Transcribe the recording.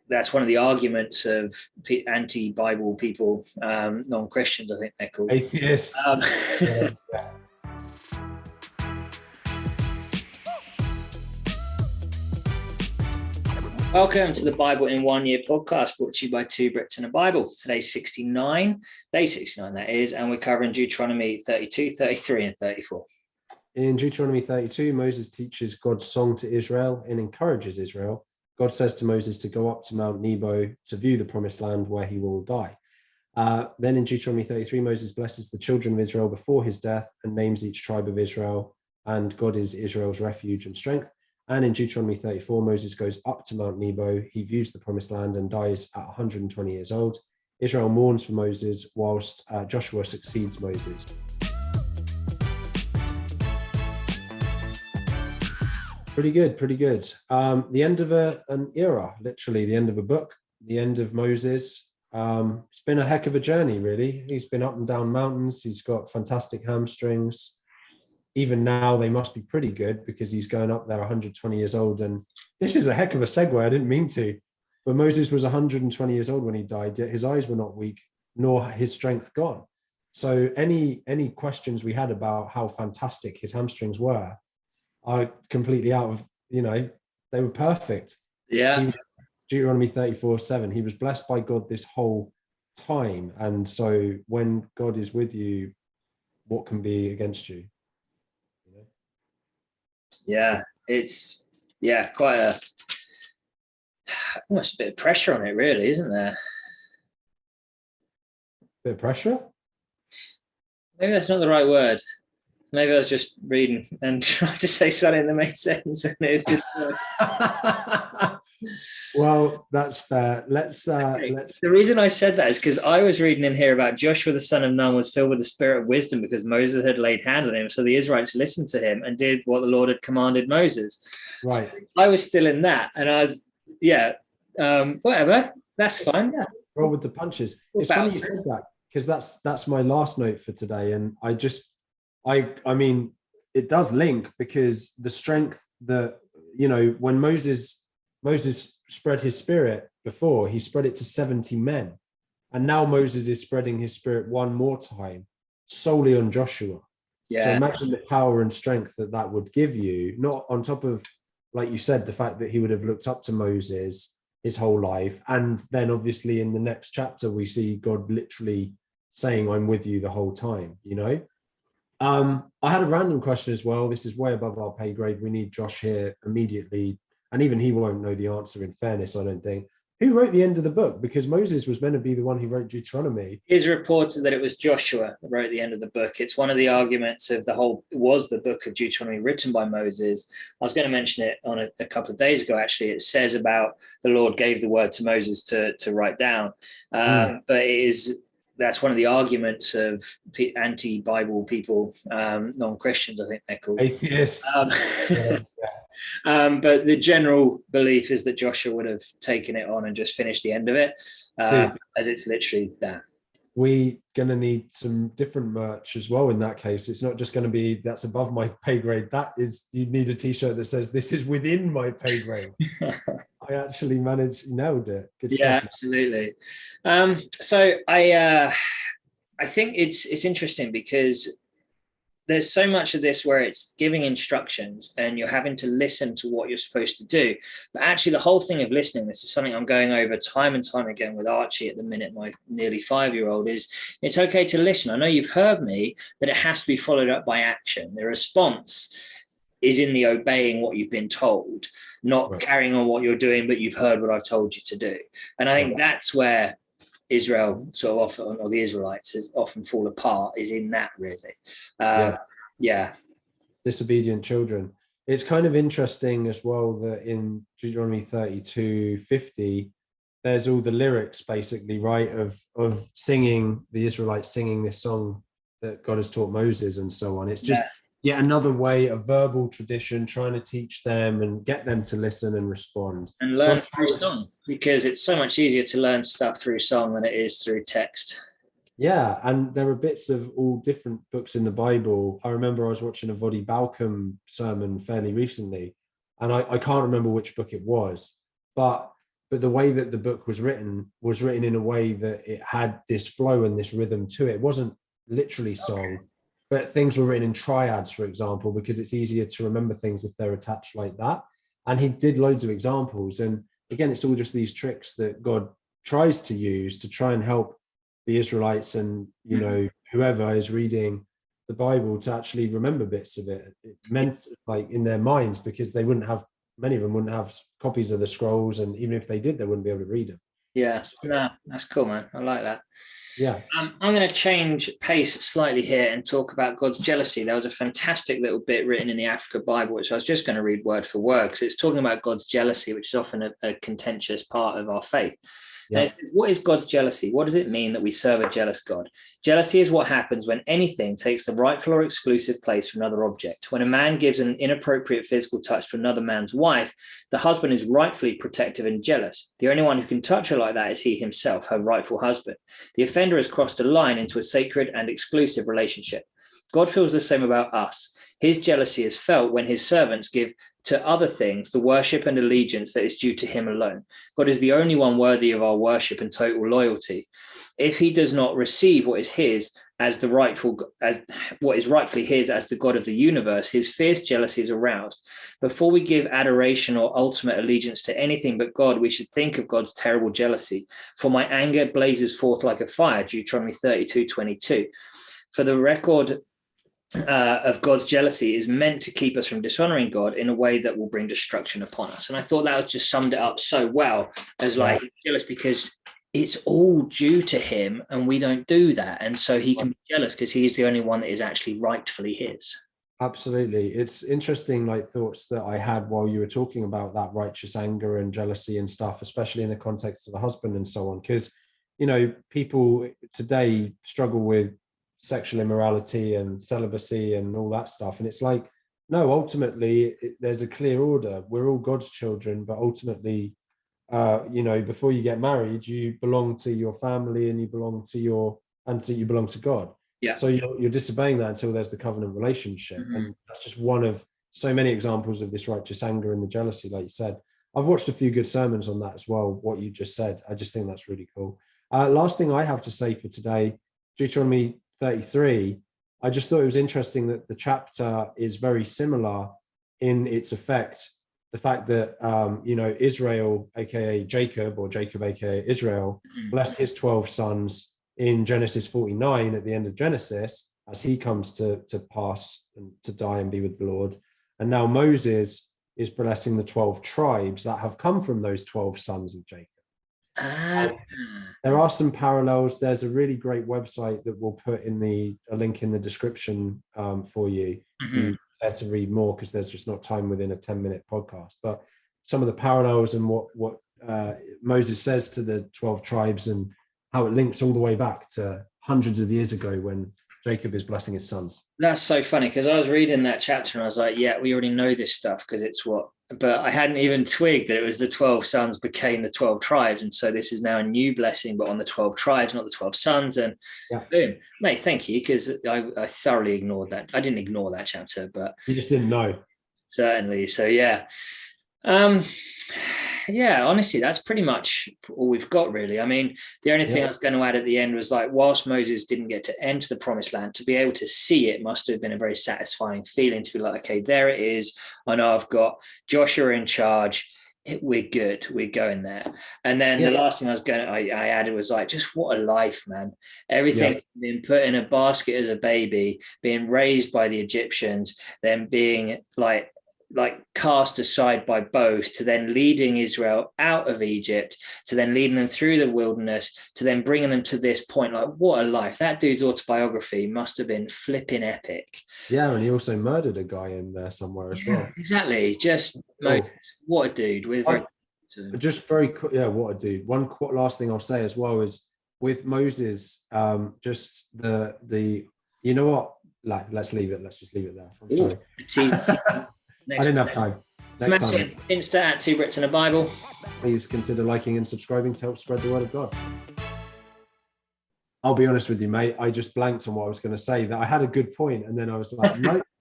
that's one of the arguments of anti-Bible people, non-Christians, I think they're called. Atheists. Yeah. Welcome to the Bible in 1 Year podcast, brought to you by two Brits and a Bible. Today's 69, day 69 that is, and we're covering Deuteronomy 32, 33 and 34. In Deuteronomy 32, Moses teaches God's song to Israel and encourages Israel. God says to Moses to go up to Mount Nebo to view the promised land where he will die. Then in Deuteronomy 33, Moses blesses the children of Israel before his death and names each tribe of Israel, and God is Israel's refuge and strength. And in Deuteronomy 34, Moses goes up to Mount Nebo, he views the promised land and dies at 120 years old. Israel mourns for Moses whilst Joshua succeeds Moses. Pretty good. The end of an era, literally the end of a book, the end of Moses. It's been a heck of a journey, really. He's been up and down mountains. He's got fantastic hamstrings. Even now, they must be pretty good because he's going up there 120 years old. And this is a heck of a segue. I didn't mean to. But Moses was 120 years old when he died, yet his eyes were not weak, nor his strength gone. So any questions we had about how fantastic his hamstrings were are completely out of, they were perfect. Yeah. Deuteronomy 34:7, he was blessed by God this whole time. And so when God is with you, what can be against you? Yeah, it's quite almost a bit of pressure on it, really, isn't there? Bit of pressure? Maybe that's not the right word. Maybe I was just reading and trying to say something that made sense, and it didn't work. Well, that's fair. Let's. The reason I said that is because I was reading in here about Joshua the son of Nun was filled with the spirit of wisdom because Moses had laid hands on him. So the Israelites listened to him and did what the Lord had commanded Moses. Right. So I was still in that, and I was, whatever. That's fine. Yeah. Roll with the punches. It's funny you said that because that's my last note for today, and I mean, it does link because the strength that, when Moses spread his spirit before, he spread it to 70 men. And now Moses is spreading his spirit one more time solely on Joshua. Yeah. So imagine the power and strength that would give you, not on top of, like you said, the fact that he would have looked up to Moses his whole life. And then obviously in the next chapter, we see God literally saying, I'm with you the whole time, I had a random question as well. This is way above our pay grade. We need Josh here immediately. And even he won't know the answer, in fairness, I don't think. Who wrote the end of the book? Because Moses was meant to be the one who wrote Deuteronomy. It is reported that it was Joshua that wrote the end of the book. It's one of the arguments of was the book of Deuteronomy written by Moses. I was going to mention it on a couple of days ago, actually. It says about the Lord gave the word to Moses to write down. But that's one of the arguments of anti-Bible people, non-Christians, I think they're called. Atheists. But the general belief is that Joshua would have taken it on and just finished the end of it, as it's literally that. We're going to need some different merch as well in that case. It's not just going to be, that's above my pay grade. You need a t-shirt that says, this is within my pay grade. I actually nailed it. Good stuff. Absolutely. So I think it's interesting because there's so much of this where it's giving instructions and you're having to listen to what you're supposed to do. But actually the whole thing of listening, this is something I'm going over time and time again with Archie at the minute, my nearly 5-year-old, is it's okay to listen. I know you've heard me, that it has to be followed up by action. The response is in the obeying what you've been told, not carrying on what you're doing, but you've heard what I've told you to do. And I think that's where Israel sort of often, or the Israelites often fall apart, is in that, really. Disobedient children. It's kind of interesting as well that in Deuteronomy 32:50, there's all the lyrics basically, right, of singing, the Israelites singing this song that God has taught Moses and so on. It's just yet another way, a verbal tradition, trying to teach them and get them to listen and respond. And learn through song, because it's so much easier to learn stuff through song than it is through text. Yeah, and there are bits of all different books in the Bible. I remember I was watching a Voddie Baucham sermon fairly recently, and I can't remember which book it was, but but the way that the book was written in a way that it had this flow and this rhythm to it. It wasn't literally song, but things were written in triads, for example, because it's easier to remember things if they're attached like that. And he did loads of examples. And again, it's all just these tricks that God tries to use to try and help the Israelites and, you know, whoever is reading the Bible to actually remember bits of it. It meant like in their minds, because they wouldn't have, many of them wouldn't have copies of the scrolls. And even if they did, they wouldn't be able to read them. Yeah, no, that's cool, man. I like that. Yeah. I'm going to change pace slightly here and talk about God's jealousy. There was a fantastic little bit written in the Africa Bible, which I was just going to read word for word, because it's talking about God's jealousy, which is often a contentious part of our faith. Yeah. What is God's jealousy? What does it mean that we serve a jealous God? Jealousy is what happens when anything takes the rightful or exclusive place for another object. When a man gives an inappropriate physical touch to another man's wife, the husband is rightfully protective and jealous. The only one who can touch her like that is he himself, her rightful husband. The offender has crossed a line into a sacred and exclusive relationship. God feels the same about us. His jealousy is felt when his servants give to other things the worship and allegiance that is due to him alone. God is the only one worthy of our worship and total loyalty. If he does not receive what is his as the what is rightfully his as the God of the universe, his fierce jealousy is aroused. Before we give adoration or ultimate allegiance to anything but God, we should think of God's terrible jealousy. For my anger blazes forth like a fire, Deuteronomy 32:22. For the record of God's jealousy is meant to keep us from dishonoring God in a way that will bring destruction upon us. And I thought that was just summed it up so well, as like jealous because it's all due to him and we don't do that. And so he can be jealous because he's the only one that is actually rightfully his. Absolutely. It's interesting, like thoughts that I had while you were talking about that righteous anger and jealousy and stuff, especially in the context of the husband and so on. Because, you know, people today struggle with sexual immorality and celibacy and all that stuff, and it's like, no, ultimately there's a clear order. We're all God's children, but ultimately you know, before you get married, you belong to your family and you belong to God. Yeah. So you're disobeying that until there's the covenant relationship. And that's just one of so many examples of this righteous anger and the jealousy, like you said. I've watched a few good sermons on that as well, what you just said. I just think that's really cool. Last thing I have to say for today, Deuteronomy 33, I just thought it was interesting that the chapter is very similar in its effect. The fact that, you know, Israel, aka Jacob, or Jacob, aka Israel, blessed his 12 sons in Genesis 49 at the end of Genesis, as he comes to pass and to die and be with the Lord. And now Moses is blessing the 12 tribes that have come from those 12 sons of Jacob. There are some parallels. There's a really great website that we'll put in a link in the description for you. You have to read more because there's just not time within a 10-minute podcast. But some of the parallels and what Moses says to the 12 tribes and how it links all the way back to hundreds of years ago when Jacob is blessing his sons. That's so funny because I was reading that chapter and I was like, yeah, we already know this stuff because it's but I hadn't even twigged that it was the 12 sons became the 12 tribes. And so this is now a new blessing, but on the 12 tribes, not the 12 sons. And boom, mate, thank you. Because I thoroughly ignored that. I didn't ignore that chapter, but you just didn't know. Certainly. So, yeah. Yeah, honestly, that's pretty much all we've got, really. I mean, the only thing I was going to add at the end was like, whilst Moses didn't get to enter the promised land, to be able to see it must have been a very satisfying feeling to be like, okay, there it is. I know I've got Joshua in charge. We're good. We're going there. And then the last thing I added was like, just what a life, man. Everything being put in a basket as a baby, being raised by the Egyptians, then being like cast aside by both, to then leading Israel out of Egypt, to then leading them through the wilderness, to then bringing them to this point. Like, what a life. That dude's autobiography must have been flipping epic. Yeah, and he also murdered a guy in there somewhere as well. Exactly. Just what a dude. Just very what a dude. One last thing I'll say as well is with Moses, just the you know what, like, let's leave it. Let's just leave it there. I'm sorry. I didn't have time. Next time. Insta at 2 Brits and a Bible. Please consider liking and subscribing to help spread the word of God. I'll be honest with you, mate. I just blanked on what I was going to say. That I had a good point, and then I was like, no,